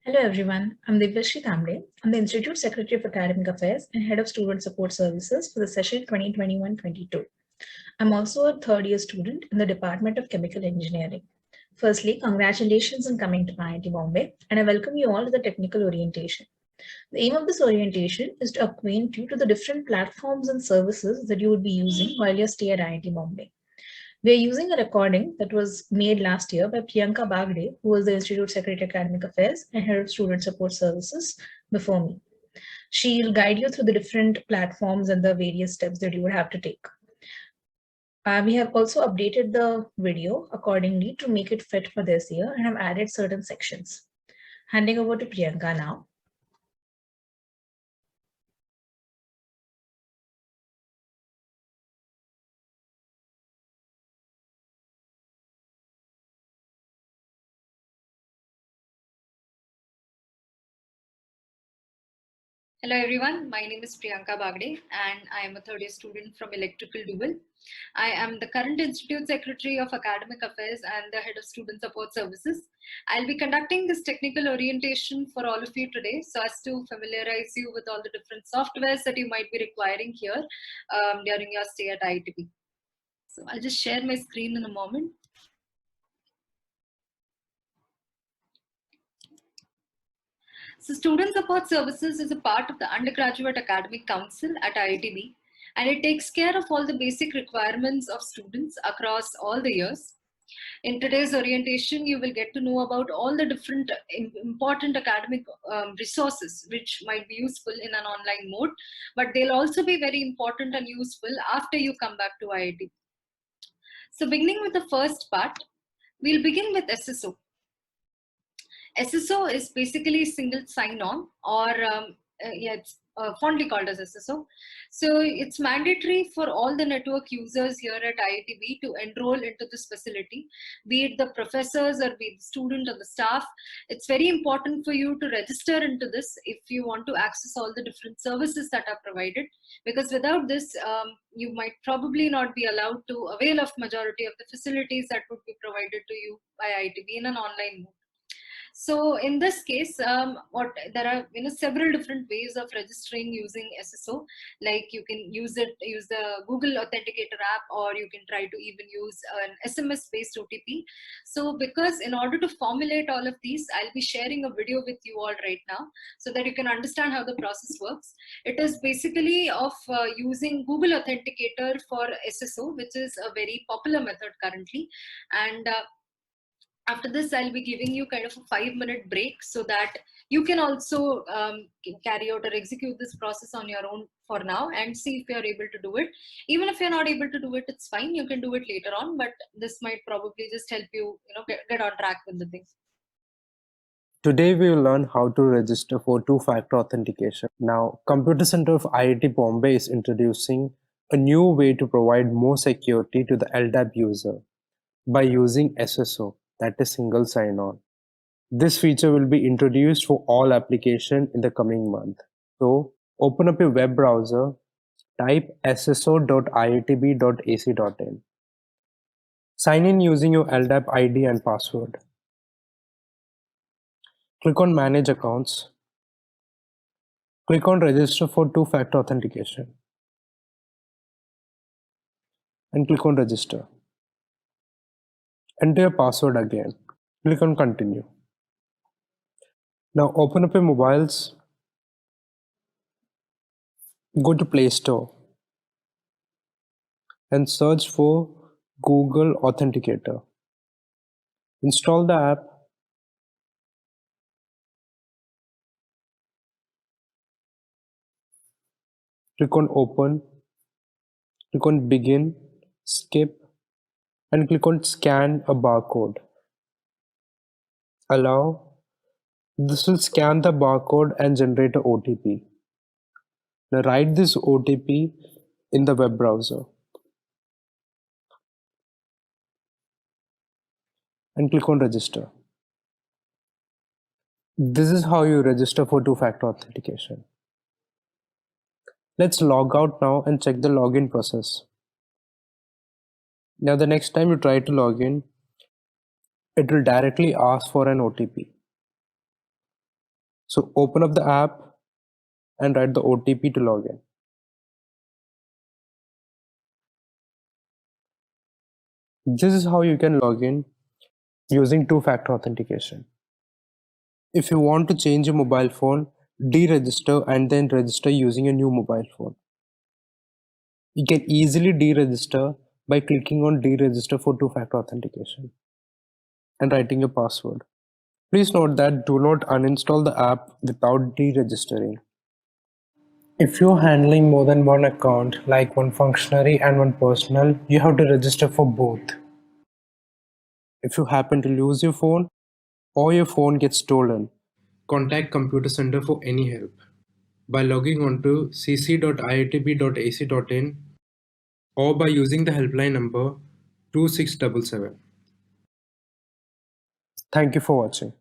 Hello everyone, I'm Divyashri Tamde. I'm the Institute Secretary of Academic Affairs and Head of Student Support Services for the session 2021-22. I'm also a third year student in the Department of Chemical Engineering. Firstly, congratulations on coming to IIT Bombay, and I welcome you all to the technical orientation. The aim of this orientation is to acquaint you to the different platforms and services that you would be using while you stay at IIT Bombay. We are using a recording that was made last year by Priyanka Bagde, who was the Institute Secretary Academic Affairs and Head of Student Support Services before me. She'll guide you through the different platforms and the various steps that you would have to take. We have also updated the video accordingly to make it fit for this year and have added certain sections. Handing over to Priyanka now. Hello everyone, my name is Priyanka Bagde and I am a third year student from Electrical Dual. I am the current Institute Secretary of Academic Affairs and the Head of Student Support Services. I'll be conducting this technical orientation for all of you today so as to familiarize you with all the different softwares that you might be requiring here during your stay at IITB. So I'll just share my screen in a moment. So Student Support Services is a part of the Undergraduate Academic Council at IITB, and it takes care of all the basic requirements of students across all the years. In today's orientation, you will get to know about all the different important academic resources which might be useful in an online mode, but they'll also be very important and useful after you come back to IIT. So beginning with the first part, we'll begin with SSO. SSO is basically single sign-on, or it's fondly called as SSO. So it's mandatory for all the network users here at IITB to enroll into this facility, be it the professors or be it the student or the staff. It's very important for you to register into this if you want to access all the different services that are provided, because without this, you might probably not be allowed to avail of majority of the facilities that would be provided to you by IITB in an online mode. So in this case, there are several different ways of registering using SSO. Like you can use the Google Authenticator app, or you can try to even use an SMS-based OTP. So because in order to formulate all of these, I'll be sharing a video with you all right now so that you can understand how the process works. It is basically of using Google Authenticator for SSO, which is a very popular method currently, and after this I'll be giving you kind of a 5-minute break so that you can also carry out or execute this process on your own for now and see if you're able to do it. Even if you're not able to do it, it's fine, you can do it later on, but this might probably just help you, get on track with the things. Today we will learn how to register for two-factor authentication. Now, Computer Center of IIT Bombay is introducing a new way to provide more security to the LDAP user by using SSO, that is single sign-on. This feature will be introduced for all applications in the coming month. So, open up your web browser, type sso.iitb.ac.in. Sign in using your LDAP ID and password. Click on Manage Accounts. Click on Register for two-factor authentication and click on Register. Enter your password again. Click on Continue. Now open up your mobiles. Go to Play Store and search for Google Authenticator. Install the app. Click on Open. Click on Begin, Skip, and click on Scan a barcode. Allow. This will scan the barcode and generate a OTP. Now write this OTP in the web browser and click on Register. This is how you register for two-factor authentication. Let's log out now and check the login process. Now the next time you try to log in, it will directly ask for an OTP. So open up the app and write the OTP to log in. This is how you can log in using two-factor authentication. If you want to change your mobile phone, deregister and then register using a new mobile phone. You can easily deregister by clicking on deregister for two-factor authentication and writing your password. Please note that do not uninstall the app without deregistering. If you're handling more than one account, like one functionary and one personal, you have to register for both. If you happen to lose your phone or your phone gets stolen, contact Computer Center for any help by logging on to cc.iitb.ac.in or by using the helpline number 2677. Thank you for watching.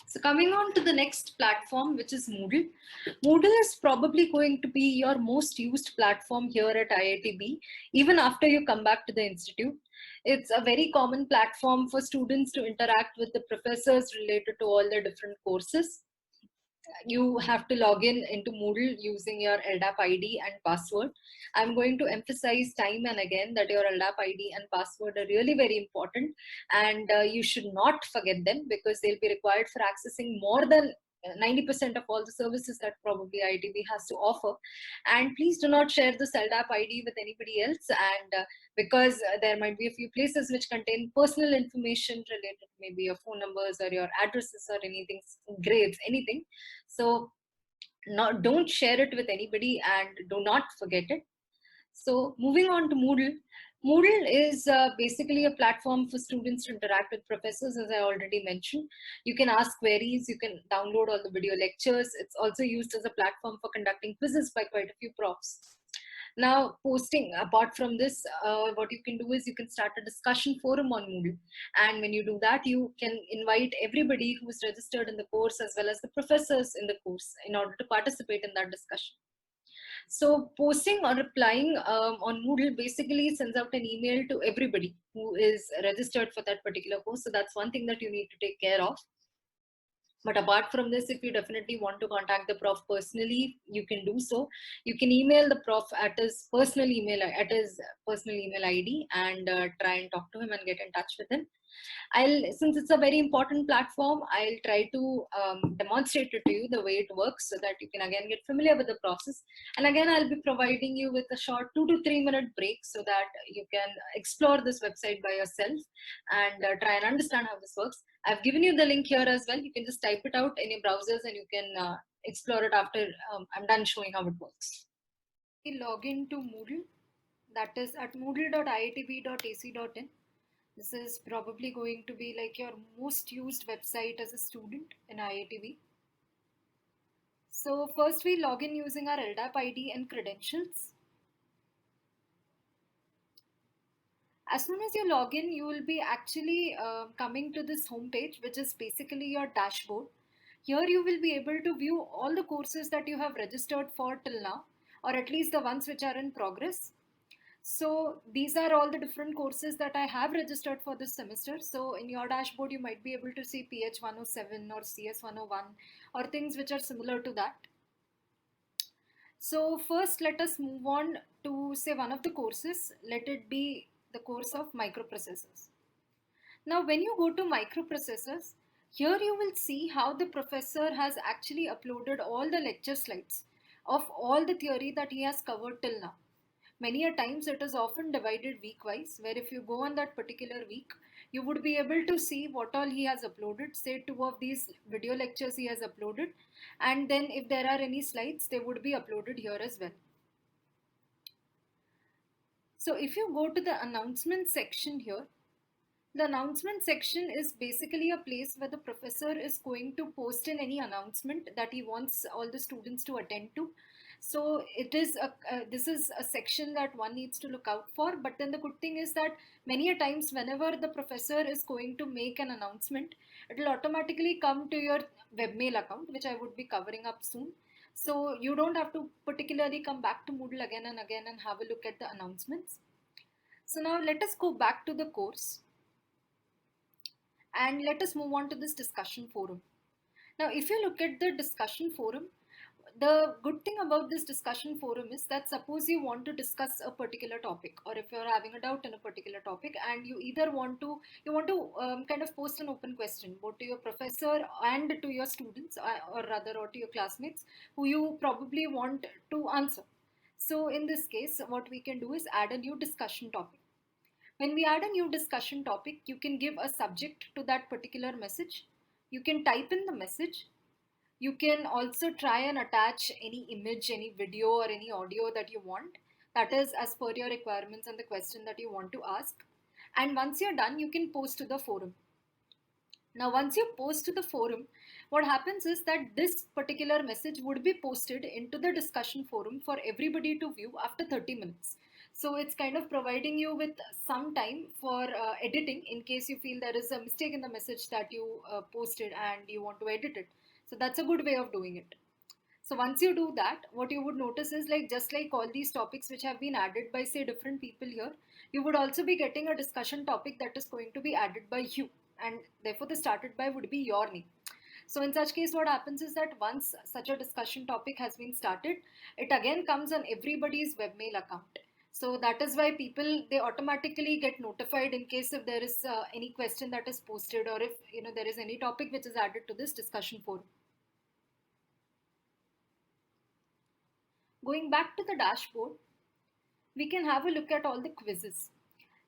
So coming on to the next platform, which is Moodle. Moodle is probably going to be your most used platform here at IITB, even after you come back to the institute. It's a very common platform for students to interact with the professors related to all the different courses. You have to log in into Moodle using your LDAP ID and password. I'm going to emphasize time and again that your LDAP ID and password are really very important, and you should not forget them because they'll be required for accessing more than 90% of all the services that probably IITB has to offer. And please do not share the LDAP ID with anybody else, and because there might be a few places which contain personal information related to maybe your phone numbers or your addresses or anything, grades, anything. So don't share it with anybody and do not forget it. So moving on to Moodle. Moodle is basically a platform for students to interact with professors, as I already mentioned. You can ask queries, you can download all the video lectures. It's also used as a platform for conducting quizzes by quite a few profs. Now, posting, apart from this, what you can do is you can start a discussion forum on Moodle. And when you do that, you can invite everybody who is registered in the course as well as the professors in the course in order to participate in that discussion. So posting or replying on Moodle basically sends out an email to everybody who is registered for that particular course. So that's one thing that you need to take care of. But apart from this, if you definitely want to contact the prof personally, you can do so. You can email the prof at his personal email ID and try and talk to him and get in touch with him. Since it's a very important platform, I'll try to demonstrate it to you the way it works so that you can again get familiar with the process. And again, I'll be providing you with a short 2 to 3 minute break so that you can explore this website by yourself and try and understand how this works. I've given you the link here as well. You can just type it out in your browsers and you can explore it after I'm done showing how it works. We log into Moodle, that is at moodle.iitb.ac.in. This is probably going to be like your most used website as a student in IITB. So first we log in using our LDAP ID and credentials. As soon as you log in, you will be actually coming to this homepage, which is basically your dashboard. Here you will be able to view all the courses that you have registered for till now, or at least the ones which are in progress. So these are all the different courses that I have registered for this semester. So in your dashboard, you might be able to see PH 107 or CS 101 or things which are similar to that. So first, let us move on to say one of the courses. Let it be the course of microprocessors. Now, when you go to microprocessors, here you will see how the professor has actually uploaded all the lecture slides of all the theory that he has covered till now. Many a times it is often divided week-wise, where if you go on that particular week, you would be able to see what all he has uploaded. Say 2 of these video lectures he has uploaded, and then if there are any slides, they would be uploaded here as well. So if you go to the announcement section here, the announcement section is basically a place where the professor is going to post in any announcement that he wants all the students to attend to. So this is a section that one needs to look out for. But then the good thing is that many a times whenever the professor is going to make an announcement, it will automatically come to your webmail account, which I would be covering up soon. So you don't have to particularly come back to Moodle again and again and have a look at the announcements. So now let us go back to the course. And let us move on to this discussion forum. Now, if you look at the discussion forum, the good thing about this discussion forum is that suppose you want to discuss a particular topic, or if you're having a doubt in a particular topic and you either want to kind of post an open question both to your professor and to your students, or rather or to your classmates who you probably want to answer. So in this case, what we can do is add a new discussion topic. When we add a new discussion topic, you can give a subject to that particular message. You can type in the message. You can also try and attach any image, any video, or any audio that you want. That is as per your requirements and the question that you want to ask. And once you're done, you can post to the forum. Now, once you post to the forum, what happens is that this particular message would be posted into the discussion forum for everybody to view after 30 minutes. So it's kind of providing you with some time for editing in case you feel there is a mistake in the message that you posted and you want to edit it. So that's a good way of doing it. So once you do that, what you would notice is, like, just like all these topics which have been added by say different people here, you would also be getting a discussion topic that is going to be added by you, and therefore the started by would be your name. So in such case, what happens is that once such a discussion topic has been started, it again comes on everybody's webmail account. So that is why people, they automatically get notified in case if there is any question that is posted, or if there is any topic which is added to this discussion forum. Going back to the dashboard, we can have a look at all the quizzes.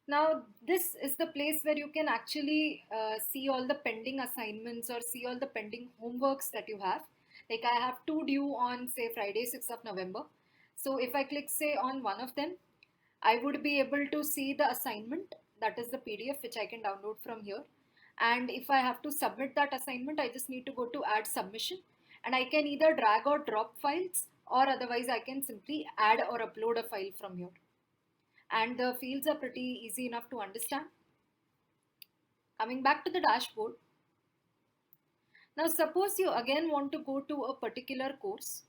Now, this is the place where you can actually see all the pending assignments or see all the pending homeworks that you have. Like, I have two due on, say, Friday, 6th of November. So if I click, say, on one of them, I would be able to see the assignment, that is the PDF which I can download from here. And if I have to submit that assignment, I just need to go to add submission, and I can either drag or drop files, or otherwise I can simply add or upload a file from here. And the fields are pretty easy enough to understand. Coming back to the dashboard. Now suppose you again want to go to a particular course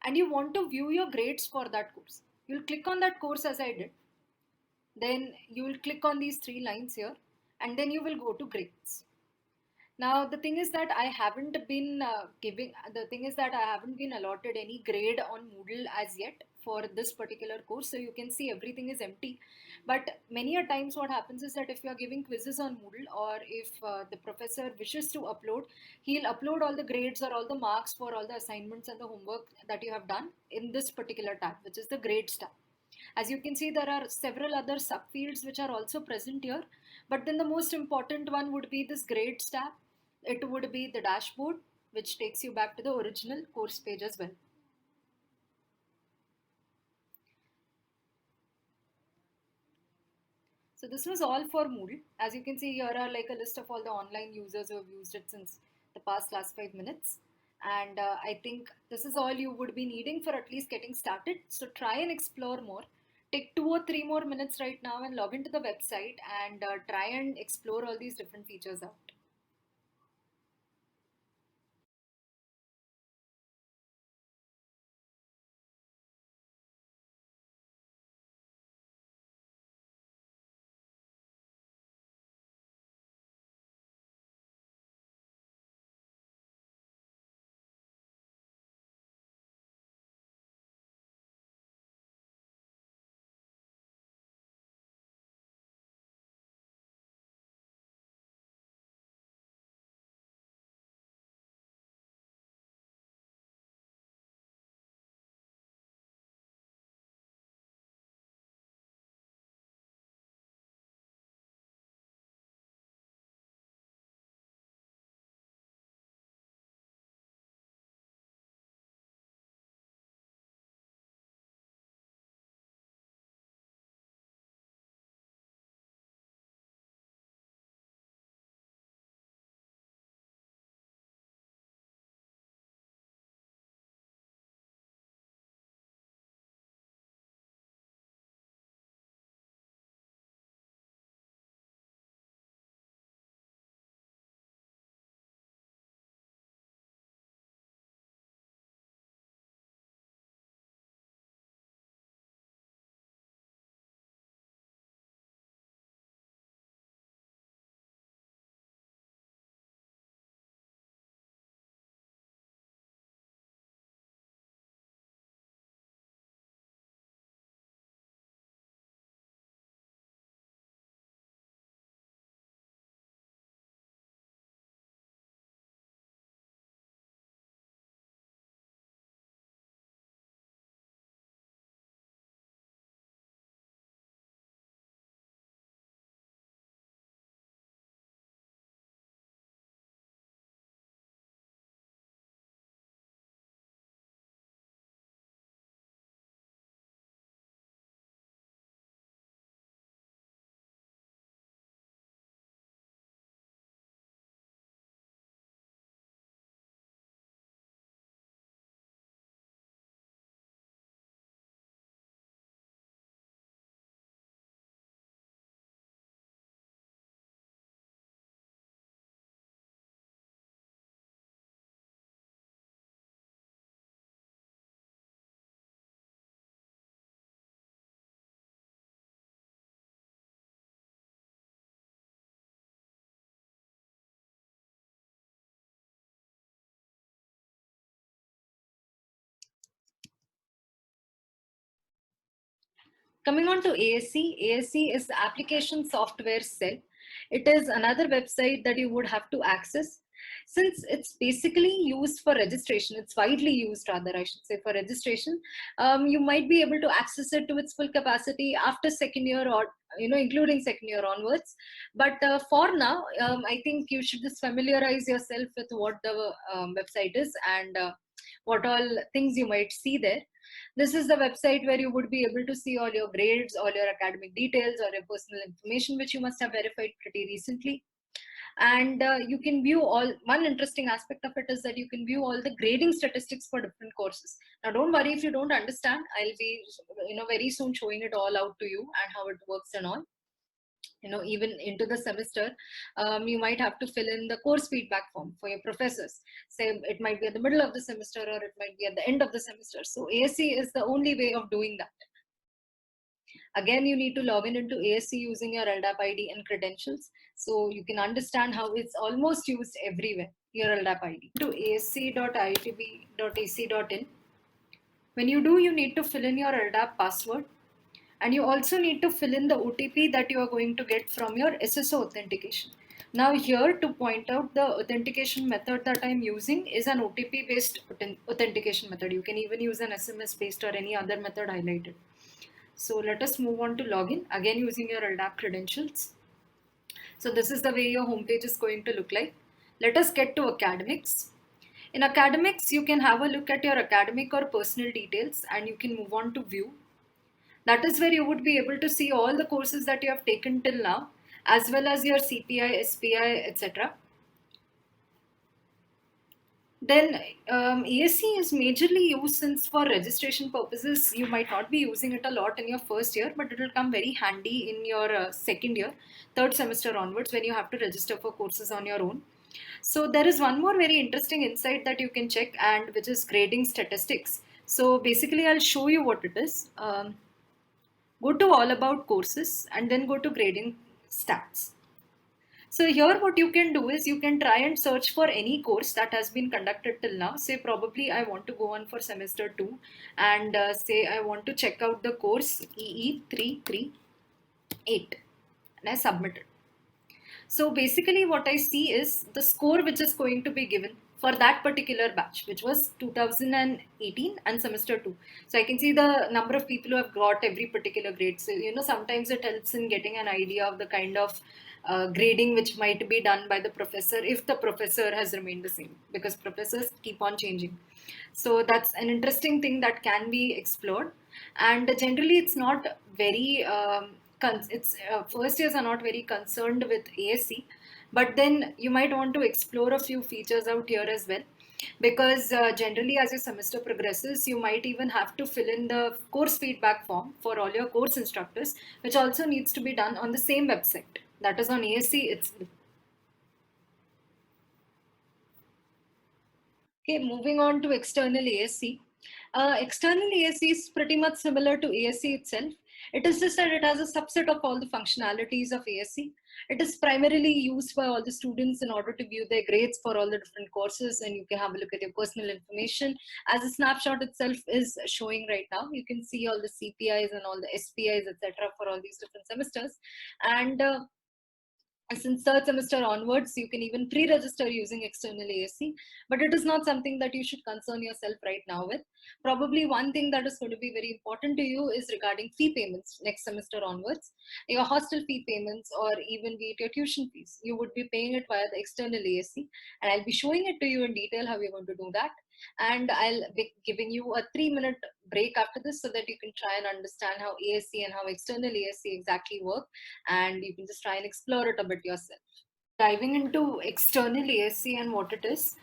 and you want to view your grades for that course. You'll click on that course as I did. Then you will click on these three lines here, and then you will go to grades. Now the thing is that I haven't been allotted any grade on Moodle as yet for this particular course, so you can see everything is empty. But many a times what happens is that if you are giving quizzes on Moodle, or if the professor wishes to upload, he'll upload all the grades or all the marks for all the assignments and the homework that you have done in this particular tab, which is the grades tab. As you can see, there are several other subfields which are also present here, but then the most important one would be this grades tab. It would be the dashboard, which takes you back to the original course page as well. So this was all for Moodle. As you can see, here are like a list of all the online users who have used it since the past last 5 minutes. And I think this is all you would be needing for at least getting started. So try and explore more. Take 2 or 3 more minutes right now and log into the website and try and explore all these different features out. Coming on to ASC is the application software cell. It is another website that you would have to access. Since it's basically used for registration, it's widely used rather, I should say, for registration. You might be able to access it to its full capacity after second year or, including second year onwards. But for now, I think you should just familiarize yourself with what the website is and what all things you might see there. This is the website where you would be able to see all your grades, all your academic details, or your personal information, which you must have verified pretty recently. And you can view one interesting aspect of it is that you can view all the grading statistics for different courses. Now, don't worry if you don't understand. I'll be, very soon showing it all out to you and how it works and all. Even into the semester, you might have to fill in the course feedback form for your professors. Say it might be at the middle of the semester or it might be at the end of the semester. So ASC is the only way of doing that. Again, you need to log in into ASC using your LDAP ID and credentials. So you can understand how it's almost used everywhere, your LDAP ID. To asc.iitb.ac.in. When you do, you need to fill in your LDAP password. And you also need to fill in the OTP that you are going to get from your SSO authentication. Now here, to point out, the authentication method that I'm using is an OTP based authentication method. You can even use an SMS based or any other method highlighted. So let us move on to login, again using your LDAP credentials. So this is the way your homepage is going to look like. Let us get to academics. In academics, you can have a look at your academic or personal details and you can move on to view. That is where you would be able to see all the courses that you have taken till now, as well as your CPI, SPI, etc. Then ASC is majorly used since for registration purposes. You might not be using it a lot in your first year, but it will come very handy in your second year, third semester onwards when you have to register for courses on your own. So there is one more very interesting insight that you can check, and which is grading statistics. So basically I'll show you what it is. Go to all about courses and then go to grading stats. So here what you can do is you can try and search for any course that has been conducted till now. Say probably I want to go on for semester 2 and say I want to check out the course EE338 and I submit it. So basically what I see is the score which is going to be given for that particular batch, which was 2018 and semester 2. So I can see the number of people who have got every particular grade. So, sometimes it helps in getting an idea of the kind of grading which might be done by the professor if the professor has remained the same, because professors keep on changing. So that's an interesting thing that can be explored. And generally it's not very first years are not very concerned with ASC, but then you might want to explore a few features out here as well, because generally as your semester progresses, you might even have to fill in the course feedback form for all your course instructors, which also needs to be done on the same website, that is on ASC itself. Okay, moving on to external ASC. External ASC is pretty much similar to ASC itself. It is just that it has a subset of all the functionalities of ASC. It is primarily used by all the students in order to view their grades for all the different courses, and you can have a look at your personal information. As a snapshot itself is showing right now, you can see all the CPIs and all the SPIs, etc. for all these different semesters. And since third semester onwards, you can even pre-register using external ASC, but it is not something that you should concern yourself right now with. Probably one thing that is going to be very important to you is regarding fee payments next semester onwards. Your hostel fee payments, or even be it your tuition fees, you would be paying it via the external ASC, and I'll be showing it to you in detail how we're going to do that. And I'll be giving you a 3-minute break after this so that you can try and understand how ASC and how external ASC exactly work, and you can just try and explore it a bit yourself. Diving into external ASC and what it is,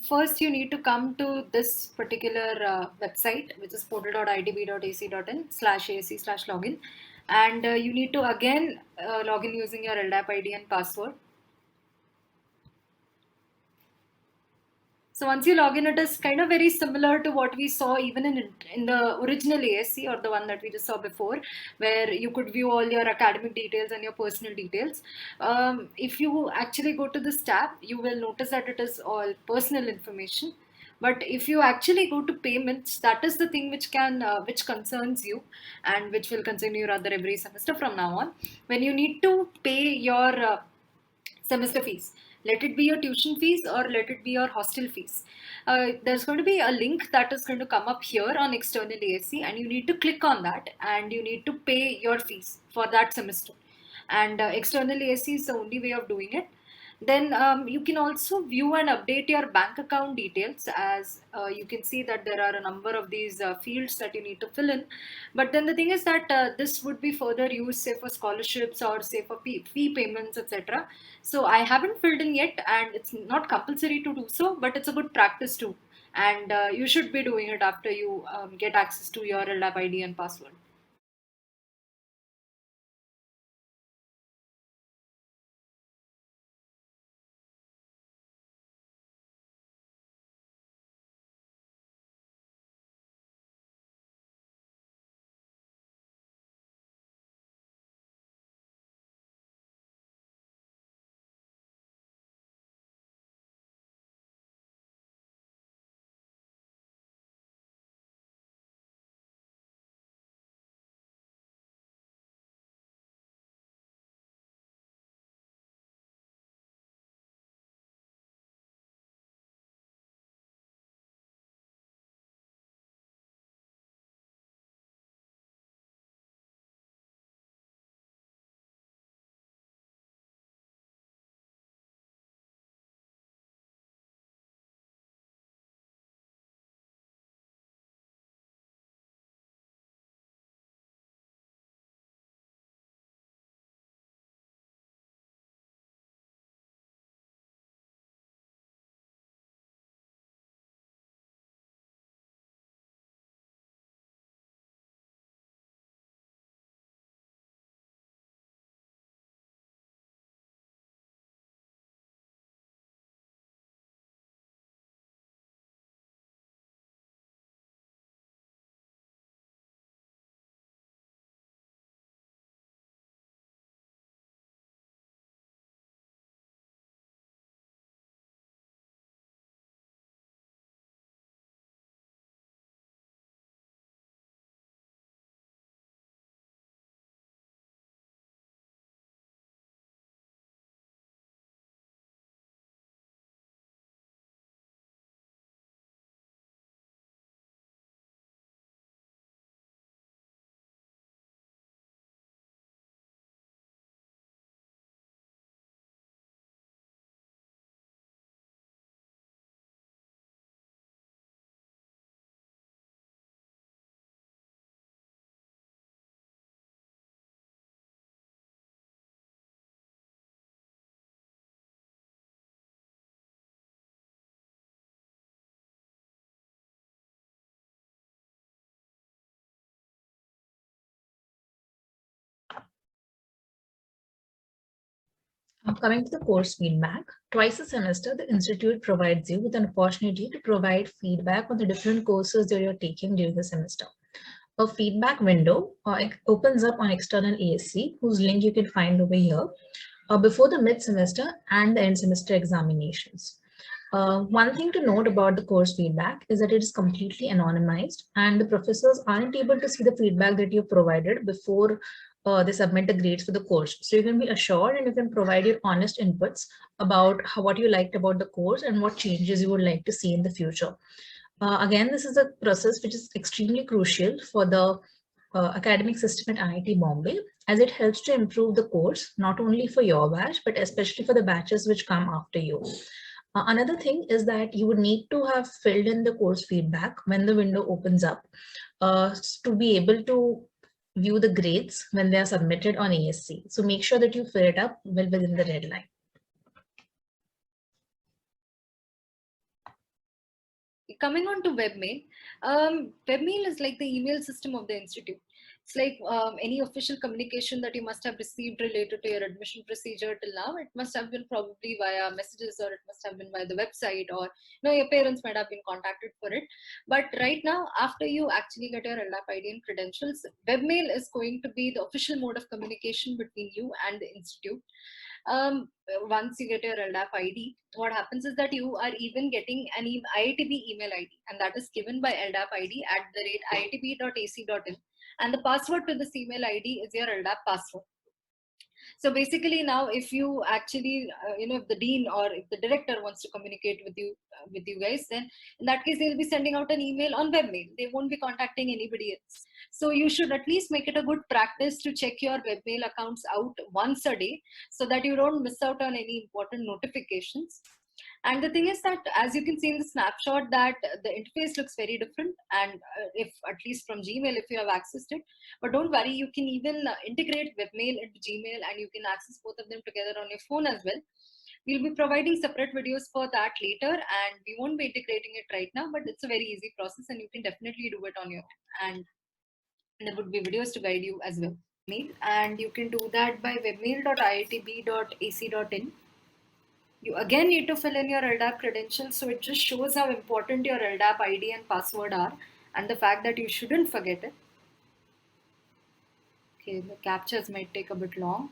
first you need to come to this particular website, which is portal.itb.ac.in/ASC/login, and you need to again log in using your LDAP ID and password. So once you log in, it is kind of very similar to what we saw even in the original ASC, or the one that we just saw before, where you could view all your academic details and your personal details. If you actually go to this tab, you will notice that it is all personal information. But if you actually go to payments, that is the thing which concerns you, and which will concern you rather every semester from now on, when you need to pay your semester fees. Let it be your tuition fees or let it be your hostel fees. There's going to be a link that is going to come up here on external ASC, and you need to click on that and you need to pay your fees for that semester. And external ASC is the only way of doing it. Then you can also view and update your bank account details, as you can see that there are a number of these fields that you need to fill in. But then the thing is that this would be further used, say, for scholarships or say for fee payments, etc. So I haven't filled in yet, and it's not compulsory to do so, but it's a good practice too. And you should be doing it after you get access to your LDAP ID and password. Coming to the course feedback, twice a semester, the institute provides you with an opportunity to provide feedback on the different courses that you're taking during the semester. A feedback window opens up on external ASC, whose link you can find over here, before the mid-semester and the end semester examinations. One thing to note about the course feedback is that it is completely anonymized, and the professors aren't able to see the feedback that you've provided before they submit the grades for the course. So you can be assured and you can provide your honest inputs about what you liked about the course and what changes you would like to see in the future. Again, this is a process which is extremely crucial for the academic system at IIT Bombay, as it helps to improve the course, not only for your batch, but especially for the batches which come after you. Another thing is that you would need to have filled in the course feedback when the window opens up to be able to view the grades when they are submitted on ASC. So make sure that you fill it up well within the deadline. Coming on to webmail, webmail is like the email system of the institute. It's like any official communication that you must have received related to your admission procedure till now. It must have been probably via messages, or it must have been via the website, or your parents might have been contacted for it. But right now, after you actually get your LDAP ID and credentials, webmail is going to be the official mode of communication between you and the institute. Once you get your LDAP ID, what happens is that you are even getting an IITB email ID, and that is given by LDAP ID @iitb.ac.in, and the password to this email ID is your LDAP password. So basically now if you actually if the dean or if the director wants to communicate with you guys, then in that case they'll be sending out an email on webmail. They won't be contacting anybody else. So you should at least make it a good practice to check your webmail accounts out once a day, so that you don't miss out on any important notifications. And the thing is that, as you can see in the snapshot, that the interface looks very different. And if at least from Gmail, if you have accessed it, but don't worry, you can even integrate webmail into Gmail, and you can access both of them together on your phone as well. We'll be providing separate videos for that later, and we won't be integrating it right now, but it's a very easy process and you can definitely do it on your own. And there would be videos to guide you as well. And you can do that by webmail.iitb.ac.in. You again need to fill in your LDAP credentials, so it just shows how important your LDAP ID and password are, and the fact that you shouldn't forget it. Okay, the captchas might take a bit long.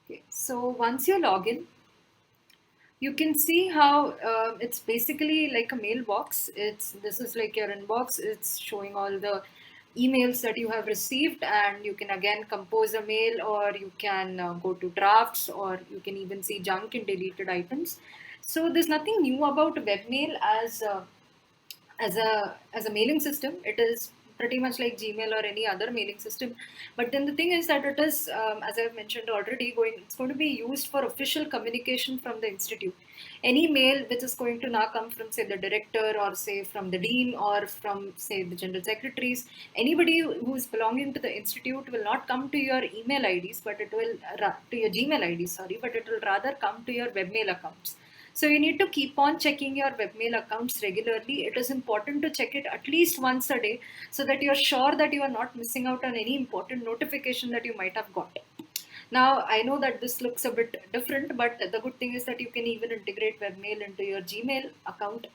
Okay, so once you log in, you can see how it's basically like a mailbox. This is like your inbox. It's showing all the emails that you have received, and you can again compose a mail, or you can go to drafts, or you can even see junk and deleted items. So there's nothing new about webmail as a mailing system. It is pretty much like Gmail or any other mailing system. But then the thing is that it is, as I've mentioned already, it's going to be used for official communication from the institute. Any mail which is going to now come from, say, the director, or say from the dean, or from, say, the general secretaries, anybody who is belonging to the institute will not come to your email IDs, but it will to your Gmail IDs, sorry, but it will rather come to your webmail accounts. So you need to keep on checking your webmail accounts regularly. It is important to check it at least once a day, so that you're sure that you are not missing out on any important notification that you might have got. Now, I know that this looks a bit different, but the good thing is that you can even integrate webmail into your Gmail account,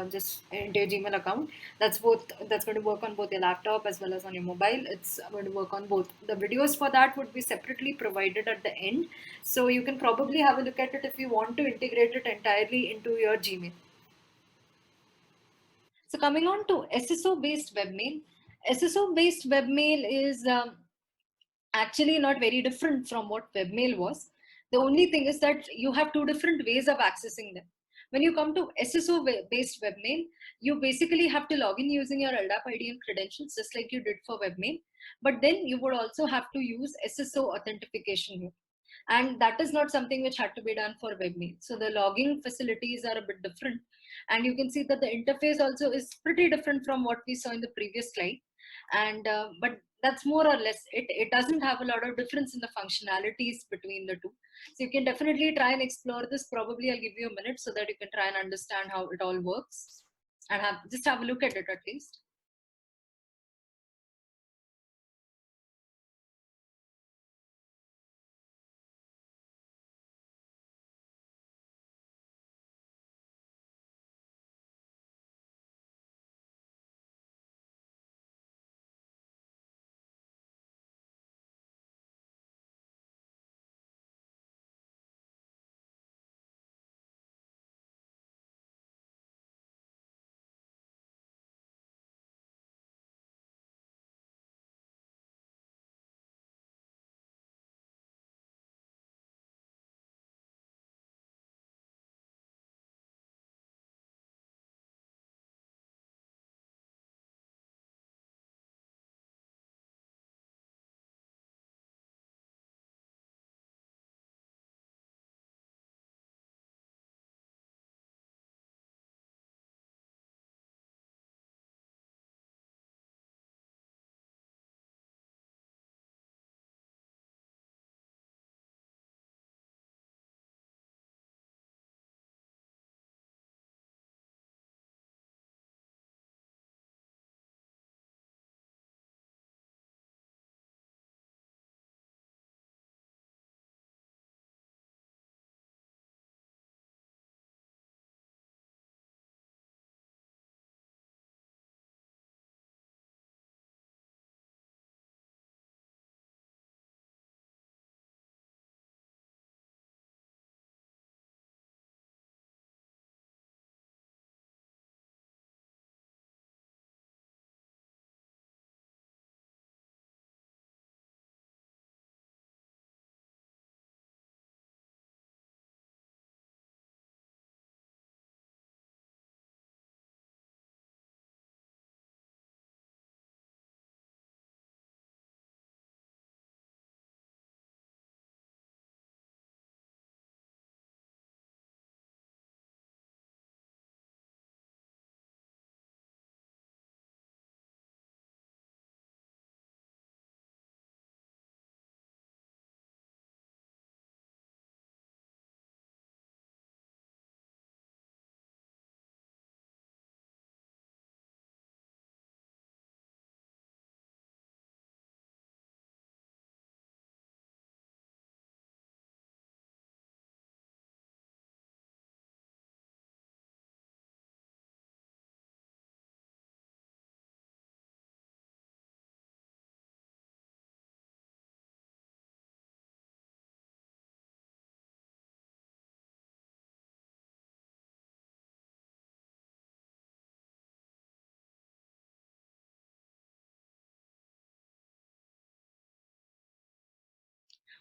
just into your Gmail account. That's going to work on both your laptop as well as on your mobile. It's going to work on both. The videos for that would be separately provided at the end. So you can probably have a look at it if you want to integrate it entirely into your Gmail. So coming on to SSO based webmail. SSO based webmail is actually not very different from what webmail was. The only thing is that you have two different ways of accessing them. When you come to SSO based webmail, you basically have to log in using your LDAP ID and credentials, just like you did for webmail. But then you would also have to use SSO authentication here. And that is not something which had to be done for webmail. So the logging facilities are a bit different. And you can see that the interface also is pretty different from what we saw in the previous slide. And but that's more or less it. It doesn't have a lot of difference in the functionalities between the two. So you can definitely try and explore this. Probably I'll give you a minute so that you can try and understand how it all works, and just have a look at it at least.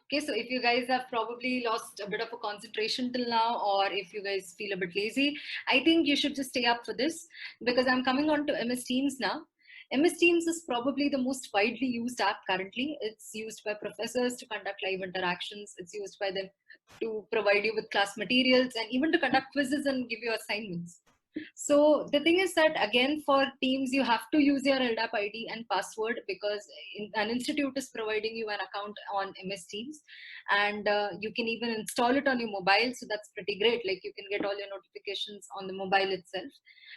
Okay, so if you guys have probably lost a bit of a concentration till now, or if you guys feel a bit lazy, I think you should just stay up for this, because I'm coming on to MS Teams now. MS Teams is probably the most widely used app currently. It's used by professors to conduct live interactions. It's used by them to provide you with class materials and even to conduct quizzes and give you assignments. So the thing is that again, for Teams, you have to use your LDAP ID and password, because an institute is providing you an account on MS Teams, and you can even install it on your mobile. So that's pretty great. Like, you can get all your notifications on the mobile itself.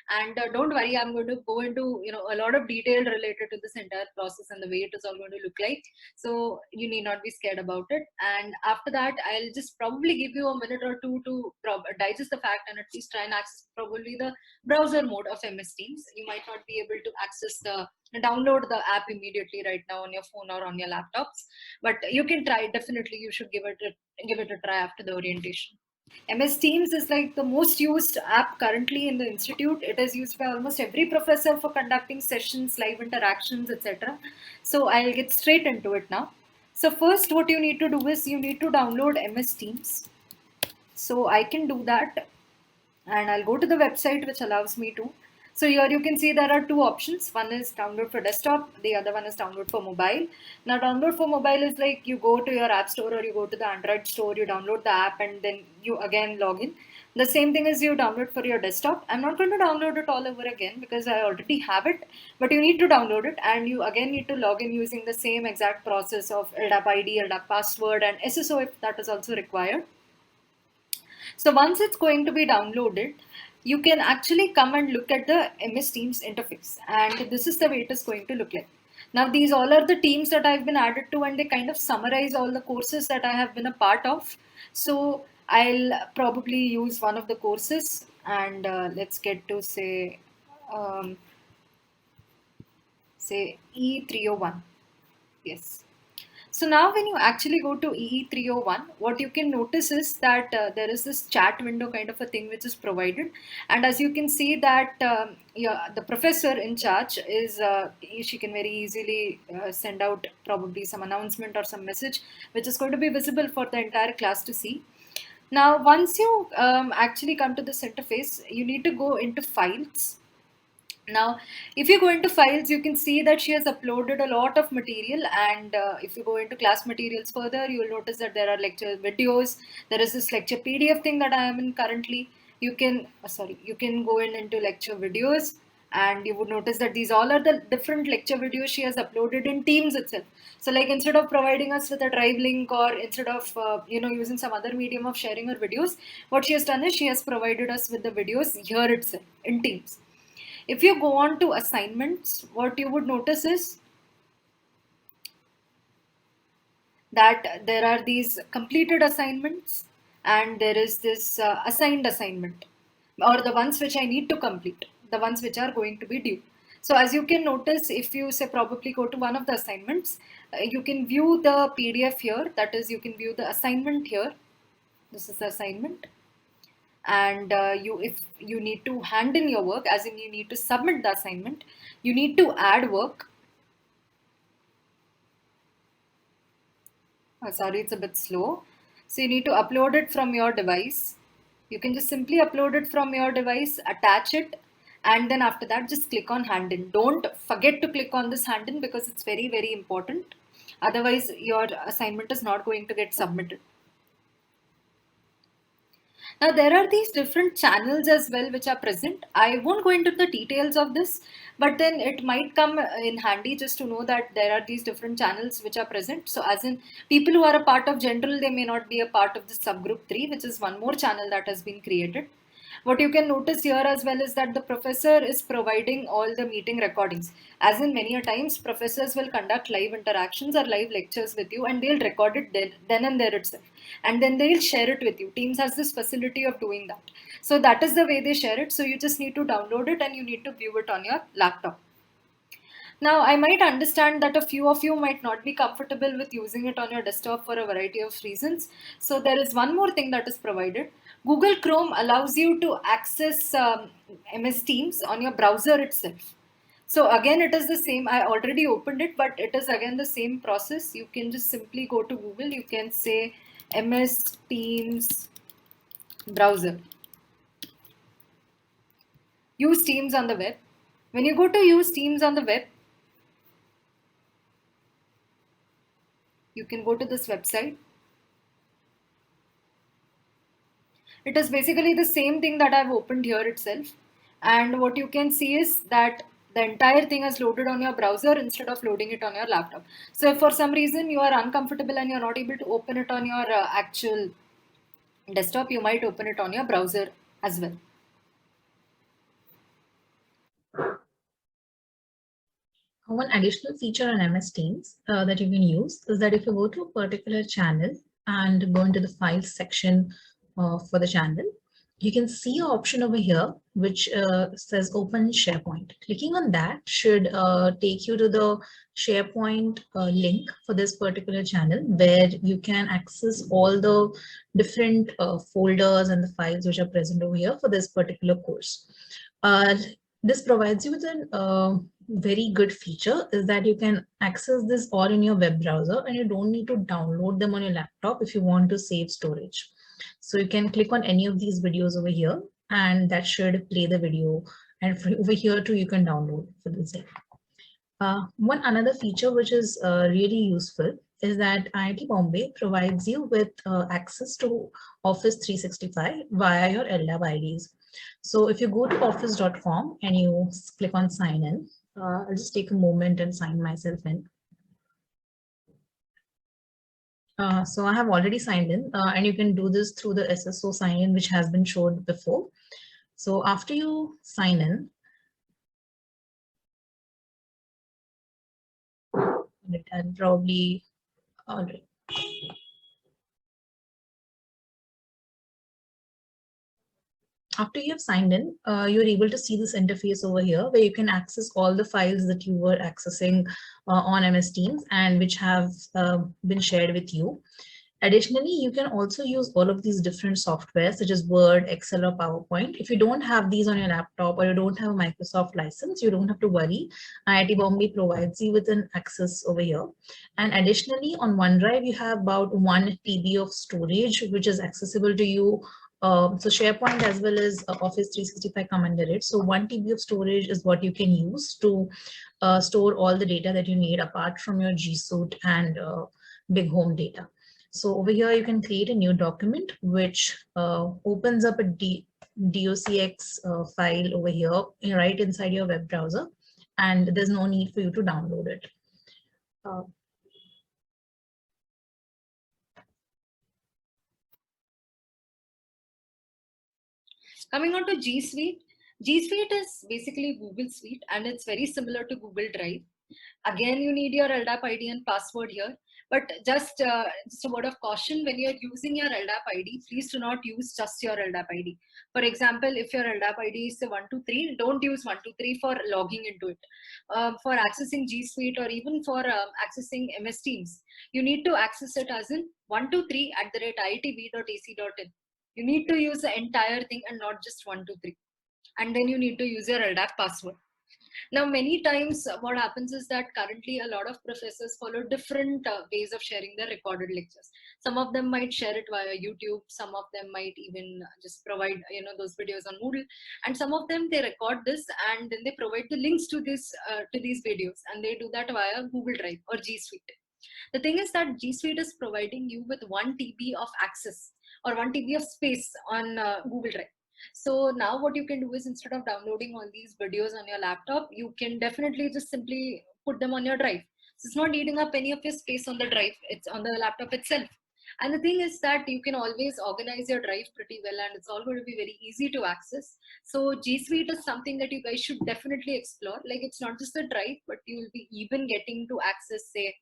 And don't worry, I'm going to go into a lot of detail related to this entire process and the way it is all going to look like. So you need not be scared about it. And after that, I'll just probably give you a minute or two to digest the fact and at least try and access probably the browser mode of MS Teams. You might not be able to access download the app immediately right now on your phone or on your laptops, but you can try. Definitely, you should give it a try after the orientation. MS Teams is like the most used app currently in the institute. It is used by almost every professor for conducting sessions, live interactions, etc. So I'll get straight into it now. So first, what you need to do is you need to download MS Teams. So I can do that, and I'll go to the website which allows me to. So here you can see there are two options. One is download for desktop, the other one is download for mobile. Now download for mobile is like you go to your app store or you go to the Android store, you download the app and then you again log in. The same thing as you download for your desktop. I'm not going to download it all over again because I already have it, but you need to download it and you again need to log in using the same exact process of LDAP ID, LDAP password and SSO if that is also required. So once it's going to be downloaded, you can actually come and look at the MS Teams interface, and this is the way it is going to look like. Now these all are the teams that I've been added to, and they kind of summarize all the courses that I have been a part of. So I'll probably use one of the courses, and let's get to say E301. Yes. So now when you actually go to EE301, what you can notice is that there is this chat window kind of a thing which is provided. And as you can see that the professor in charge is, she can very easily send out probably some announcement or some message, which is going to be visible for the entire class to see. Now, once you actually come to this interface, you need to go into files. Now, if you go into files, you can see that she has uploaded a lot of material, and if you go into class materials further, you will notice that there are lecture videos. There is this lecture PDF thing that I am in currently. You can, you can go into lecture videos, and you would notice that these all are the different lecture videos she has uploaded in Teams itself. So like, instead of providing us with a drive link or instead of using some other medium of sharing her videos, what she has done is she has provided us with the videos here itself in Teams. If you go on to assignments, what you would notice is that there are these completed assignments and there is this assigned assignment, or the ones which I need to complete, the ones which are going to be due. So as you can notice, if you say probably go to one of the assignments, you can view the PDF here. That is, you can view the assignment here. This is the assignment. And if you need to hand in your work, as in you need to submit the assignment, you need to add work. Sorry, it's a bit slow. So you need to upload it from your device. You can just simply upload it from your device, attach it, and then after that just click on hand in. Don't forget to click on this hand in because it's very, very important. Otherwise your assignment is not going to get submitted. Now there are these different channels as well which are present. I won't go into the details of this, but then it might come in handy just to know that there are these different channels which are present. So as in, people who are a part of general, they may not be a part of the subgroup 3, which is one more channel that has been created. What you can notice here as well is that the professor is providing all the meeting recordings. As in, many a times professors will conduct live interactions or live lectures with you, and they'll record it then and there itself, and then they'll share it with you. Teams has this facility of doing that. So that is the way they share it. So you just need to download it and you need to view it on your laptop. Now, I might understand that a few of you might not be comfortable with using it on your desktop for a variety of reasons. So there is one more thing that is provided. Google Chrome allows you to access MS Teams on your browser itself. So again, it is the same. I already opened it, but it is again the same process. You can just simply go to Google. You can say MS Teams browser. Use Teams on the web. When you go to use Teams on the web, you can go to this website. It is basically the same thing that I've opened here itself. And what you can see is that the entire thing is loaded on your browser instead of loading it on your laptop. So if for some reason you are uncomfortable and you're not able to open it on your actual desktop, you might open it on your browser as well. One additional feature on MS Teams that you can use is that if you go to a particular channel and go into the files section for the channel, you can see an option over here which says open SharePoint. Clicking on that should take you to the SharePoint link for this particular channel, where you can access all the different folders and the files which are present over here for this particular course. This provides you with a very good feature, is that you can access this all in your web browser and you don't need to download them on your laptop if you want to save storage. So you can click on any of these videos over here and that should play the video, and over here too you can download for the same. One another feature which is really useful is that IIT Bombay provides you with access to Office 365 via your LDAP IDs. So if you go to office.com and you click on sign in, I'll just take a moment and sign myself in. So I have already signed in and you can do this through the SSO sign in which has been showed before. So after you sign in, I'll probably, all right. After you have signed in, you're able to see this interface over here where you can access all the files that you were accessing on MS Teams and which have been shared with you. Additionally, you can also use all of these different softwares such as Word, Excel, or PowerPoint. If you don't have these on your laptop or you don't have a Microsoft license, you don't have to worry. IIT Bombay provides you with an access over here. And additionally, on OneDrive, you have about 1 TB of storage, which is accessible to you. So SharePoint as well as Office 365 come under it. So 1 TB of storage is what you can use to store all the data that you need apart from your G Suite and Big Home data. So over here, you can create a new document, which opens up a docx file over here, right inside your web browser, and there's no need for you to download it. Coming on to G Suite. G Suite is basically Google Suite and it's very similar to Google Drive. Again, you need your LDAP ID and password here. But just a word of caution, when you're using your LDAP ID, please do not use just your LDAP ID. For example, if your LDAP ID is 123, don't use 123 for logging into it. For accessing G Suite or even for accessing MS Teams, you need to access it as in 123@iitb.ac.in. You need to use the entire thing and not just 123. And then you need to use your LDAP password. Now, many times what happens is that currently a lot of professors follow different ways of sharing their recorded lectures. Some of them might share it via YouTube. Some of them might even just provide, those videos on Moodle. And some of them, they record this and then they provide the links to these videos. And they do that via Google Drive or G Suite. The thing is that G Suite is providing you with 1 TB of access or 1 TB of space on Google Drive. So now what you can do is, instead of downloading all these videos on your laptop, you can definitely just simply put them on your drive. So it's not eating up any of your space on the drive, it's on the laptop itself. And the thing is that you can always organize your drive pretty well and it's all going to be very easy to access. So G Suite is something that you guys should definitely explore. Like, it's not just a drive, but you will be even getting to access, say,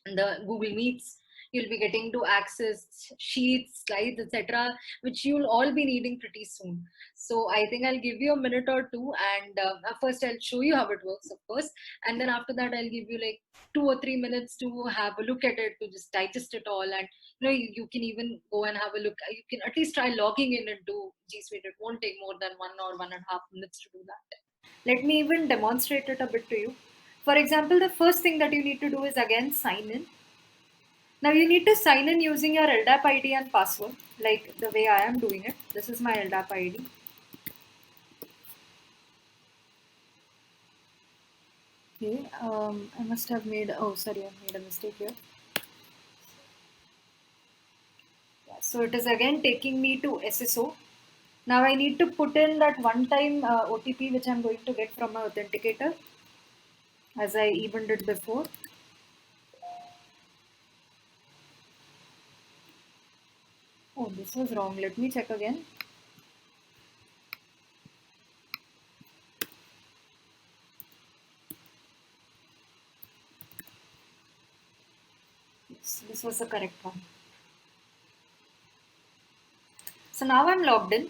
the Google Meets. You'll be getting to access sheets, slides, etc., which you'll all be needing pretty soon. So I think I'll give you a minute or two, and first I'll show you how it works, of course, and then after that I'll give you like 2 or 3 minutes to have a look at it, to just digest it all, and you can even go and have a look. You can at least try logging in into G Suite. It won't take more than 1 or 1.5 minutes to do that. Let me even demonstrate it a bit to you. For example, the first thing that you need to do is again sign in. Now you need to sign in using your LDAP ID and password, like the way I am doing it. This is my LDAP ID. Okay, I must have made, oh sorry, I've made a mistake here. Yeah, so it is again taking me to SSO. Now I need to put in that one-time OTP which I'm going to get from my authenticator, as I even did before. Oh, this was wrong. Let me check again. Yes, this was the correct one. So now I'm logged in.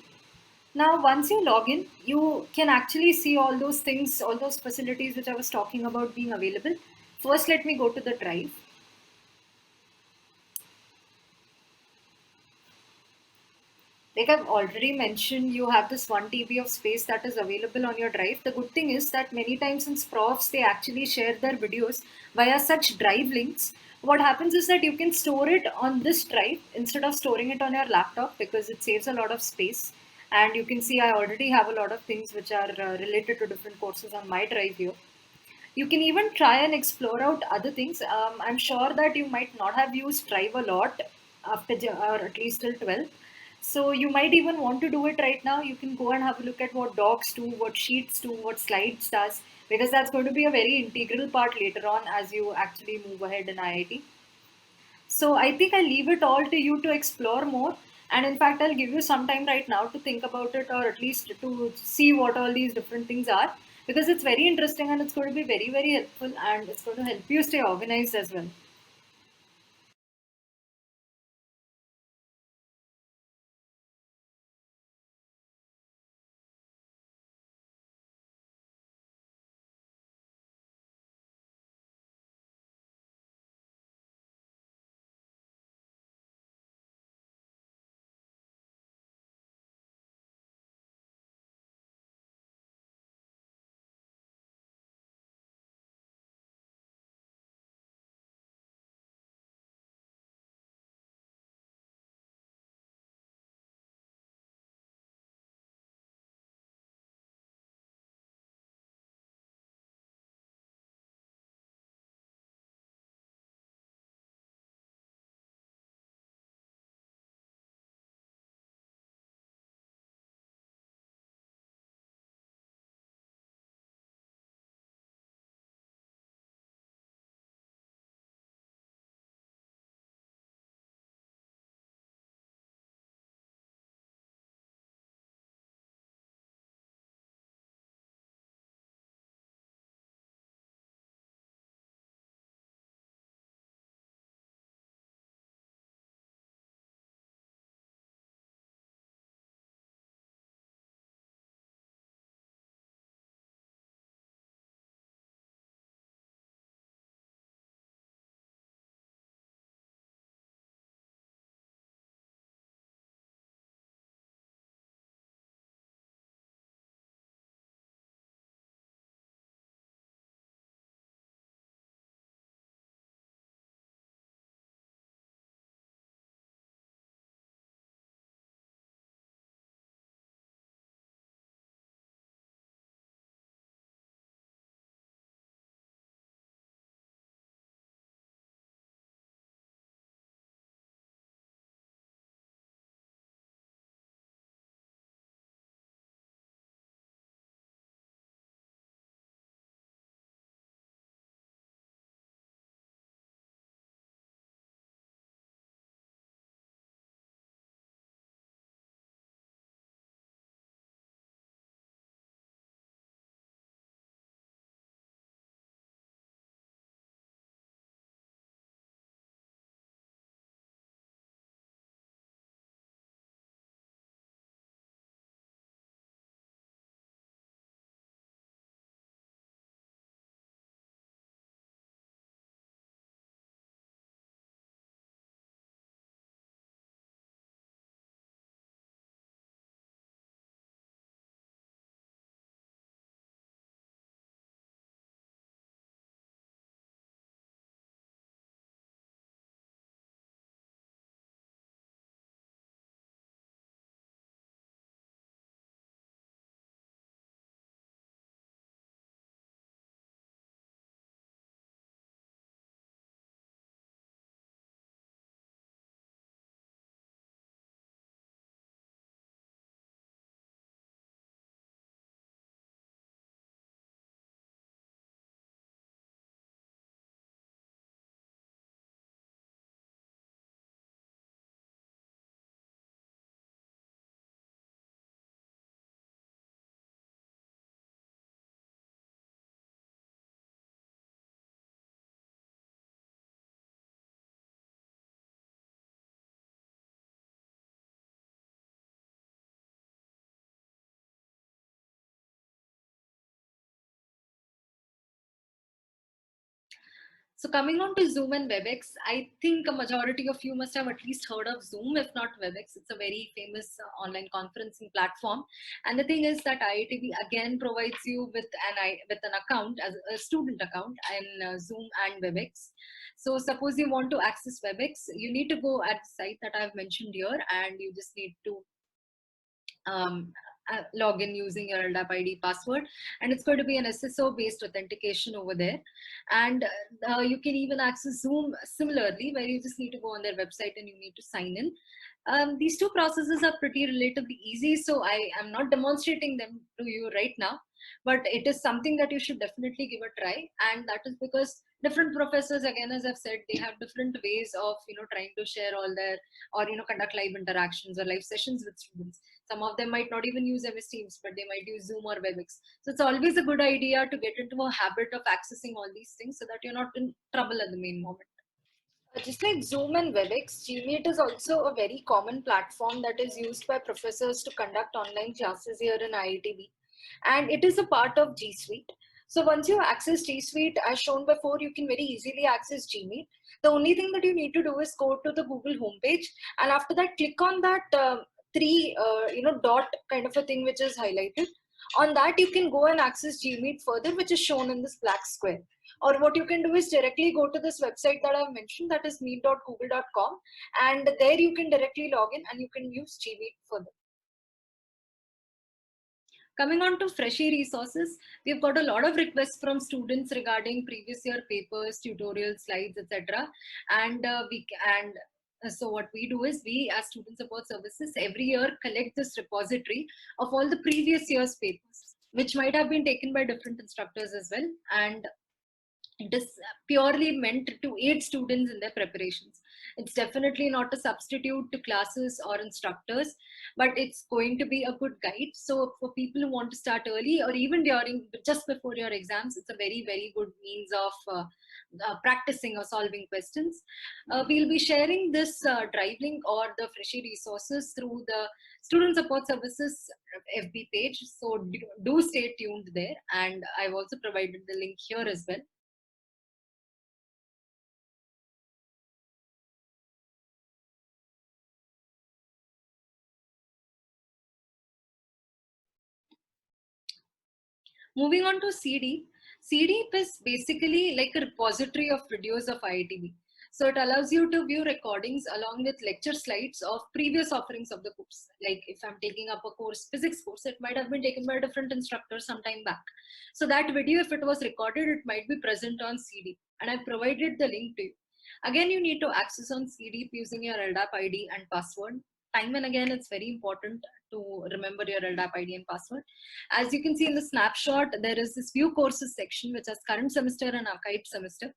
Now, once you log in, you can actually see all those things, all those facilities which I was talking about being available. First, let me go to the drive. Like I've already mentioned, you have this 1 TB of space that is available on your drive. The good thing is that many times in profs, they actually share their videos via such drive links. What happens is that you can store it on this drive instead of storing it on your laptop because it saves a lot of space. And you can see I already have a lot of things which are related to different courses on my drive here. You can even try and explore out other things. I'm sure that you might not have used Drive a lot after, or at least till 12. So you might even want to do it right now. You can go and have a look at what docs do, what sheets do, what slides does, because that's going to be a very integral part later on as you actually move ahead in IIT. So I think I leave it all to you to explore more. And in fact, I'll give you some time right now to think about it or at least to see what all these different things are because it's very interesting and it's going to be very, very helpful and it's going to help you stay organized as well. So coming on to Zoom and WebEx, I think a majority of you must have at least heard of Zoom, if not WebEx. It's a very famous online conferencing platform. And the thing is that IITB again provides you with an account, as a student account in Zoom and WebEx. So suppose you want to access WebEx, you need to go at the site that I've mentioned here, and you just need to log in using your LDAP ID password, and it's going to be an SSO based authentication over there. And you can even access Zoom similarly, where you just need to go on their website and you need to sign in. These two processes are pretty relatively easy, so I am not demonstrating them to you right now, but it is something that you should definitely give a try. And that is because different professors, again, as I've said, they have different ways of trying to share all their, or conduct live interactions or live sessions with students. Some of them might not even use MS Teams, but they might use Zoom or WebEx. So it's always a good idea to get into a habit of accessing all these things so that you're not in trouble at the main moment. Just like Zoom and WebEx, Gmeet is also a very common platform that is used by professors to conduct online classes here in IITB. And it is a part of G Suite. So once you access G Suite, as shown before, you can very easily access Gmeet. The only thing that you need to do is go to the Google homepage, and after that, click on that three, dot kind of a thing which is highlighted. On that, you can go and access Gmeet further, which is shown in this black square. Or what you can do is directly go to this website that I've mentioned, that is meet.google.com, and there you can directly log in and you can use Gmeet further. Coming on to Freshie resources, we've got a lot of requests from students regarding previous year papers, tutorials, slides, etc. So what we do is, we as Student Support Services every year collect this repository of all the previous year's papers, which might have been taken by different instructors as well. And it is purely meant to aid students in their preparations. It's definitely not a substitute to classes or instructors, but it's going to be a good guide. So for people who want to start early, or even just before your exams, it's a very, very good means of practicing or solving questions. We'll be sharing this drive link or the Freshie resources through the Student Support Services FB page. So do stay tuned there. And I've also provided the link here as well. Moving on to CDEEP. CDEEP is basically like a repository of videos of IITB. So it allows you to view recordings along with lecture slides of previous offerings of the course. Like if I'm taking up a course, physics course, it might have been taken by a different instructor some time back. So that video, if it was recorded, it might be present on CDEEP. And I've provided the link to you. Again, you need to access on CDEEP using your LDAP ID and password. Time and again, it's very important to remember your LDAP ID and password. As you can see in the snapshot, there is this view courses section, which has current semester and archived semester.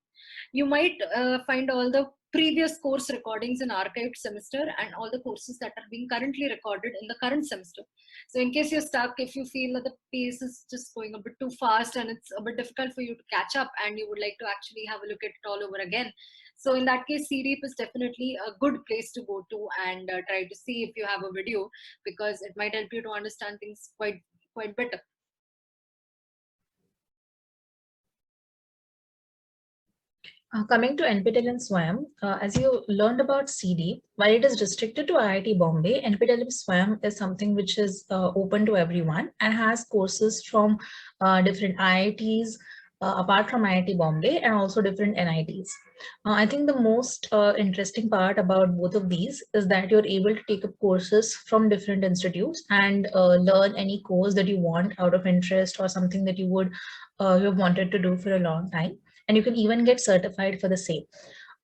You might find all the previous course recordings in archived semester and all the courses that are being currently recorded in the current semester. So in case you're stuck, if you feel that the pace is just going a bit too fast and it's a bit difficult for you to catch up and you would like to actually have a look at it all over again, so in that case, CDEEP is definitely a good place to go to and try to see if you have a video, because it might help you to understand things quite better. Coming to NPTEL and SWAYAM, as you learned about CD, while it is restricted to IIT Bombay, NPTEL and SWAYAM is something which is open to everyone and has courses from different IITs, apart from IIT Bombay, and also different NITs. I think the most interesting part about both of these is that you're able to take up courses from different institutes and learn any course that you want out of interest or something that you would you have wanted to do for a long time. And you can even get certified for the same.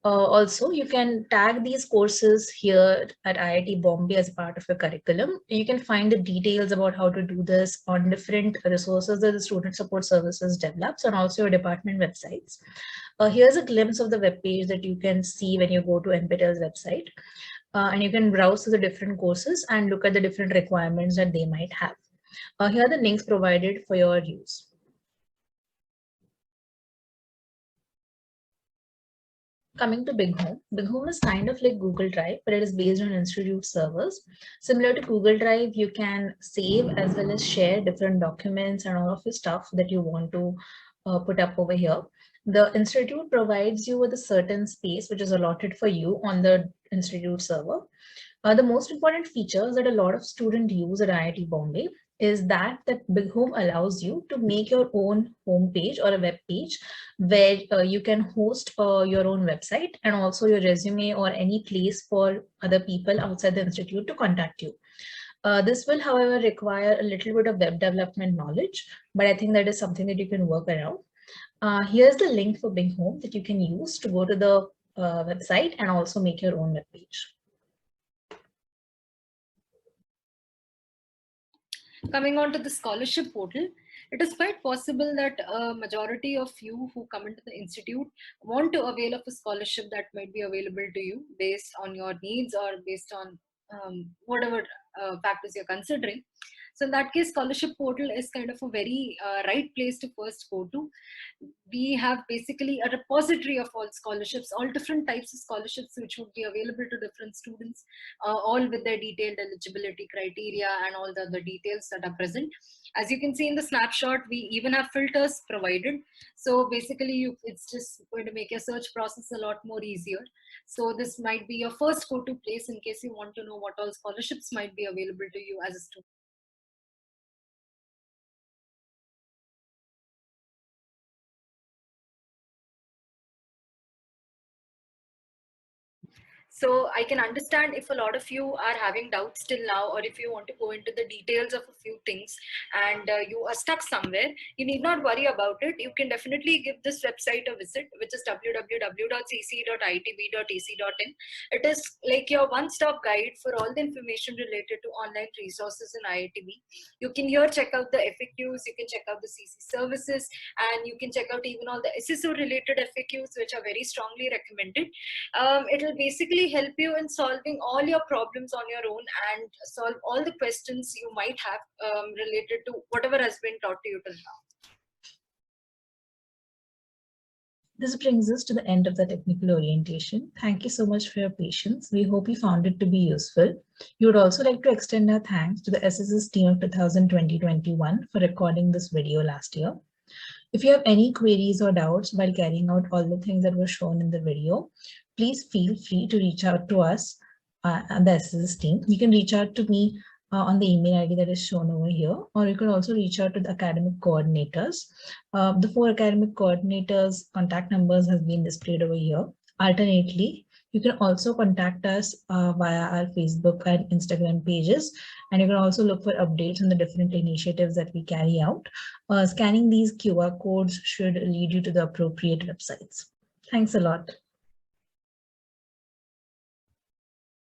Also, you can tag these courses here at IIT Bombay as part of your curriculum. You can find the details about how to do this on different resources that the Student Support Services develops, and also your department websites. Here's a glimpse of the web page that you can see when you go to NPTEL's website. And you can browse through the different courses and look at the different requirements that they might have. Here are the links provided for your use. Coming to Big Home. Big Home is kind of like Google Drive, but it is based on institute servers. Similar to Google Drive, you can save as well as share different documents and all of your stuff that you want to put up over here. The institute provides you with a certain space which is allotted for you on the institute server. The most important features that a lot of students use at IIT Bombay is that Big Home allows you to make your own homepage or a web page where you can host your own website and also your resume or any place for other people outside the institute to contact you. This will, however, require a little bit of web development knowledge, but I think that is something that you can work around. Here's the link for Big Home that you can use to go to the website and also make your own web page. Coming on to the scholarship portal, it is quite possible that a majority of you who come into the institute want to avail of a scholarship that might be available to you based on your needs or based on whatever factors you're considering. So in that case, scholarship portal is kind of a very right place to first go to. We have basically a repository of all scholarships, all different types of scholarships which would be available to different students, all with their detailed eligibility criteria and all the other details that are present. As you can see in the snapshot, we even have filters provided. So basically, it's just going to make your search process a lot more easier. So this might be your first go-to place in case you want to know what all scholarships might be available to you as a student. So I can understand if a lot of you are having doubts till now, or if you want to go into the details of a few things and you are stuck somewhere, you need not worry about it. You can definitely give this website a visit, which is www.cc.itb.ac.in. It is like your one-stop guide for all the information related to online resources in IITB. You can here check out the FAQs, you can check out the CC services, and you can check out even all the SSO related FAQs, which are very strongly recommended. It will basically help you in solving all your problems on your own and solve all the questions you might have related to whatever has been taught to you till now. This brings us to the end of the technical orientation. Thank you so much for your patience. We hope you found it to be useful. We would also like to extend our thanks to the SSS team of 2020-21 for recording this video last year. If you have any queries or doubts while carrying out all the things that were shown in the video, please feel free to reach out to us and the SSS team. You can reach out to me on the email ID that is shown over here, or you can also reach out to the academic coordinators. The 4 academic coordinators' contact numbers have been displayed over here. Alternately, you can also contact us via our Facebook and Instagram pages, and you can also look for updates on the different initiatives that we carry out. Scanning these QR codes should lead you to the appropriate websites. Thanks a lot.